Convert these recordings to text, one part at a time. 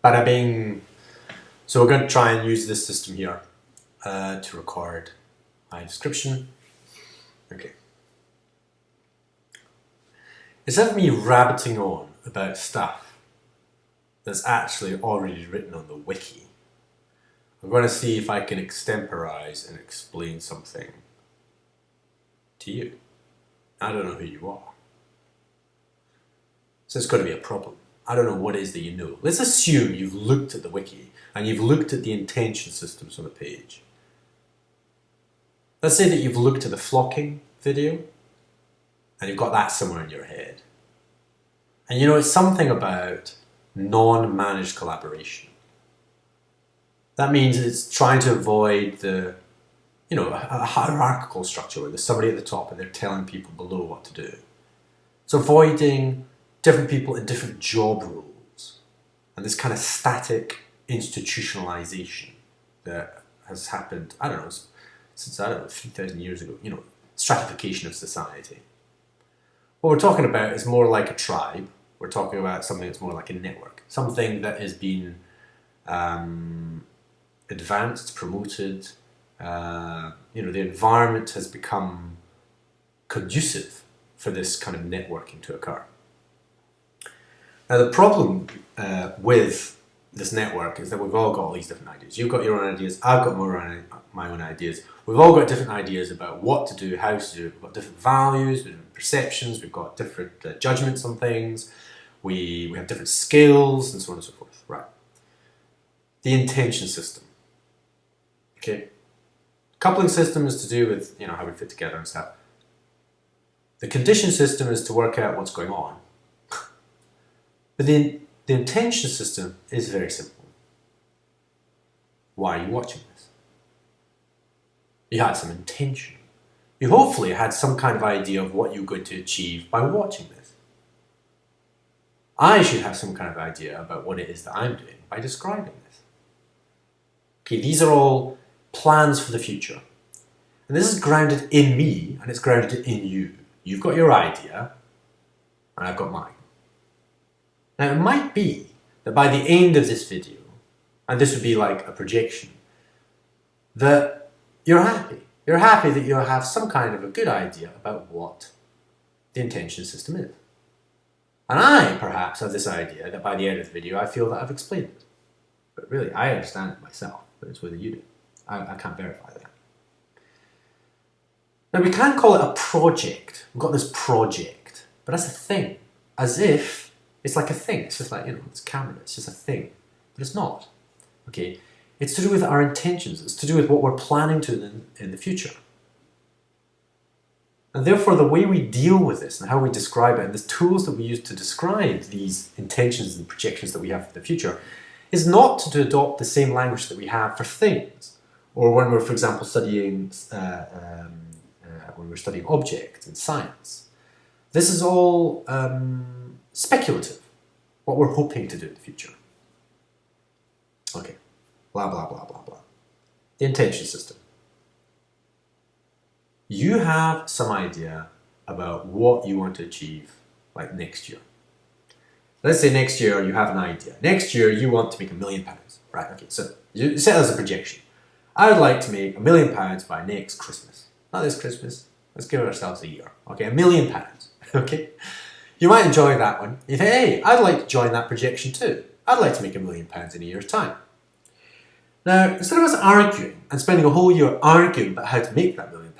Bada bing. So we're going to try and use this system here to record my description. Okay. Instead of me rabbiting on about stuff that's actually already written on the wiki, I'm going to see if I can extemporize and explain something to you. I don't know who you are. So it's got to be a problem. I don't know what it is that you know. Let's assume you've looked at the wiki and you've looked at the intention systems on the page. Let's say that you've looked at the flocking video and you've got that somewhere in your head. And you know it's something about non-managed collaboration. That means it's trying to avoid the, a hierarchical structure where there's somebody at the top and they're telling people below what to do. It's avoiding different people in different job roles and this kind of static institutionalization that has happened, since 3,000 years ago, stratification of society. What we're talking about is more like a tribe. We're talking about something that's more like a network, something that has been advanced, promoted. The environment has become conducive for this kind of networking to occur. Now the problem with this network is that we've all got all these different ideas. You've got your own ideas, I've got my own ideas. We've all got different ideas about what to do, how to do it. We've got different values, different perceptions, we've got different judgments on things. We have different skills and so on and so forth. Right. The intention system. Okay. Coupling system is to do with how we fit together and stuff. The condition system is to work out what's going on. But the intention system is very simple. Why are you watching this? You had some intention. You hopefully had some kind of idea of what you're going to achieve by watching this. I should have some kind of idea about what it is that I'm doing by describing this. Okay, these are all plans for the future. And this is grounded in me and it's grounded in you. You've got your idea and I've got mine. Now it might be that by the end of this video, and this would be like a projection, that you're happy. You're happy that you have some kind of a good idea about what the intention system is. And I perhaps have this idea that by the end of the video I feel that I've explained it. But really I understand it myself, but it's whether you do. I can't verify that. Now we can call it a project. We've got this project, but that's a thing. As if it's like a thing. It's just like, this camera, it's just a thing. But it's not. Okay? It's to do with our intentions. It's to do with what we're planning to do in the future. And therefore the way we deal with this and how we describe it and the tools that we use to describe these intentions and projections that we have for the future is not to adopt the same language that we have for things. Or when we're, for example, studying objects in science. This is all speculative, what we're hoping to do in the future. Okay, blah, blah, blah, blah, blah. The intention system. You have some idea about what you want to achieve, like next year. Let's say next year you have an idea. Next year you want to make £1 million, right? Okay, so you set as a projection. I would like to make £1 million by next Christmas. Not this Christmas. Let's give ourselves a year. Okay, £1 million. Okay, you might enjoy that one. You think, hey, I'd like to join that projection too. I'd like to make £1 million in a year's time. Now, instead of us arguing and spending a whole year arguing about how to make that £1 million,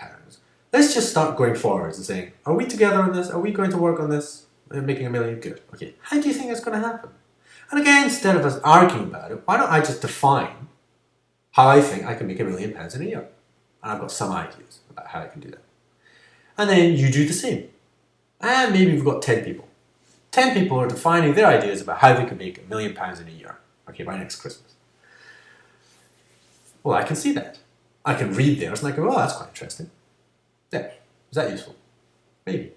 let's just start going forwards and saying, are we together on this? Are we going to work on this? Making £1 million good. Okay, how do you think it's going to happen? And again, instead of us arguing about it, why don't I just define how I think I can make £1 million in a year? And I've got some ideas about how I can do that. And then you do the same. And maybe we've got 10 people. 10 people are defining their ideas about how they can make £1 million in a year. Okay, by next Christmas. Well, I can see that. I can read theirs and I go, oh, that's quite interesting. There. Is that useful? Maybe.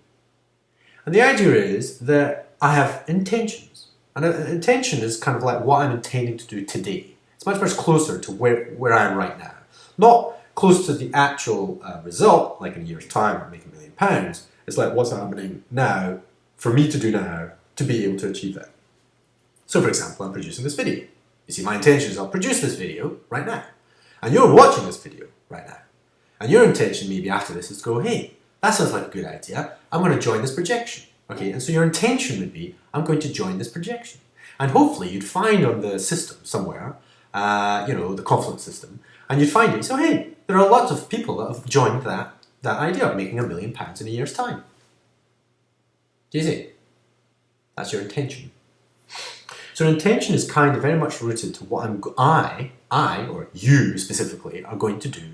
And the idea is that I have intentions. And an intention is kind of like what I'm intending to do today. It's much, much closer to where I am right now. Not close to the actual result, like in a year's time, I'm making £1 million. It's like what's happening now, for me to do now, to be able to achieve that. So for example, I'm producing this video. You see, my intention is I'll produce this video right now. And you're watching this video right now. And your intention maybe after this is to go, hey, that sounds like a good idea. I'm going to join this projection. Okay, and so your intention would be, I'm going to join this projection. And hopefully you'd find on the system somewhere, the Confluence system, and you'd find it. So hey, there are lots of people that have joined that idea of making £1 million in a year's time. Do you see? That's your intention. So an intention is kind of very much rooted to what I or you specifically are going to do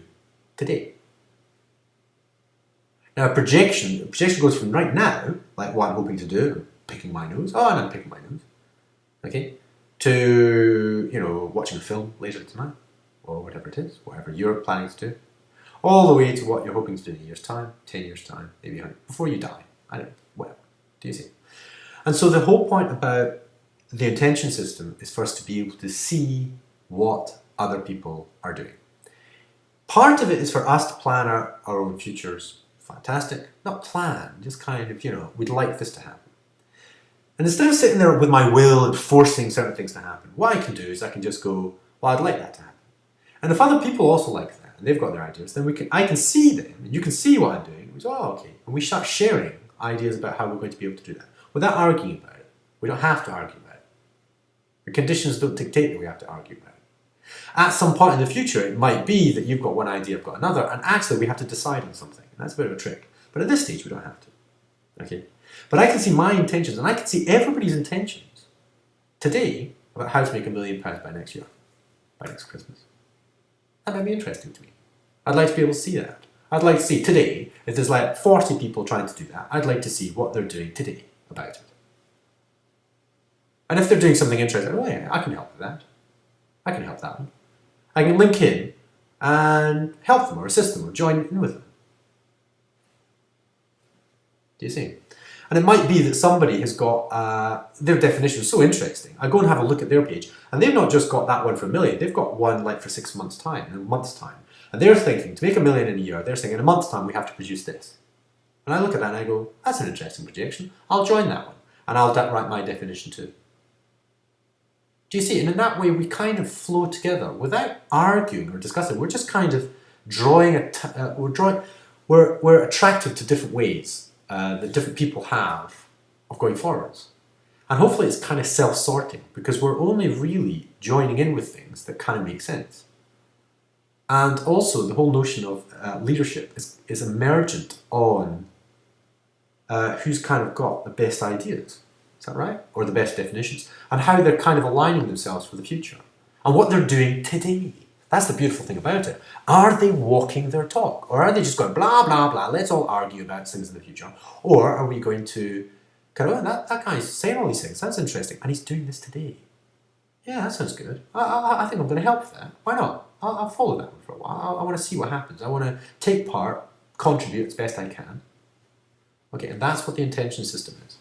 today. Now a projection goes from right now, like what I'm hoping to do, picking my nose, and I'm picking my nose, okay, to, watching a film later tonight, or whatever it is, whatever you're planning to do, all the way to what you're hoping to do in a year's time, 10 years' time, maybe 100, before you die, I don't know, whatever, do you see? And so the whole point about the intention system is for us to be able to see what other people are doing. Part of it is for us to plan our own futures. Fantastic. Not plan, just kind of, we'd like this to happen. And instead of sitting there with my will and forcing certain things to happen, what I can do is I can just go, well, I'd like that to happen. And if other people also like that, and they've got their ideas, then I can see them, and you can see what I'm doing. We go, okay. And we start sharing ideas about how we're going to be able to do that, without arguing about it. We don't have to argue about it. The conditions don't dictate that we have to argue about it. At some point in the future, it might be that you've got one idea, I've got another, and actually we have to decide on something. And that's a bit of a trick. But at this stage, we don't have to. Okay? But I can see my intentions, and I can see everybody's intentions today about how to make £1 million by next year, by next Christmas. That might be interesting to me. I'd like to be able to see that. I'd like to see today, if there's like 40 people trying to do that, I'd like to see what they're doing today about it. And if they're doing something interesting, oh yeah, I can help with that. I can help that one. I can link in and help them or assist them or join in with them. Do you see? And it might be that somebody has got their definition is so interesting. I go and have a look at their page, and they've not just got that one for $1 million, they've got one like for 6 months' time, in a month's time. And they're thinking, to make $1 million in a year, they're saying in a month's time we have to produce this. And I look at that and I go, that's an interesting projection. I'll join that one. And I'll write my definition too. Do you see? And in that way we kind of flow together without arguing or discussing. We're just kind of drawing we're attracted to different ways that different people have of going forwards. And hopefully it's kind of self-sorting, because we're only really joining in with things that kind of make sense. And also the whole notion of leadership is emergent on who's kind of got the best ideas. Is that right? Or the best definitions. And how they're kind of aligning themselves for the future. And what they're doing today. That's the beautiful thing about it. Are they walking their talk? Or are they just going blah, blah, blah, let's all argue about things in the future? Or are we going to kind of, that guy's saying all these things, that's interesting, and he's doing this today. Yeah, that sounds good. I think I'm going to help with that. Why not? I'll follow that one for a while. I want to see what happens. I want to take part, contribute as best I can. Okay, and that's what the intention system is.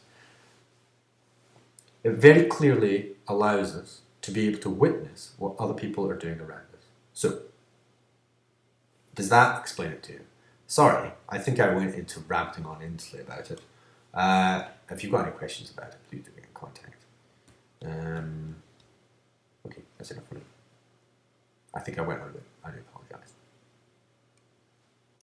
It very clearly allows us to be able to witness what other people are doing around us. So, does that explain it to you? Sorry, I think I went into ranting on endlessly about it. If you've got any questions about it, please do get in contact. Okay, that's enough for me. I think I went on a bit. I do.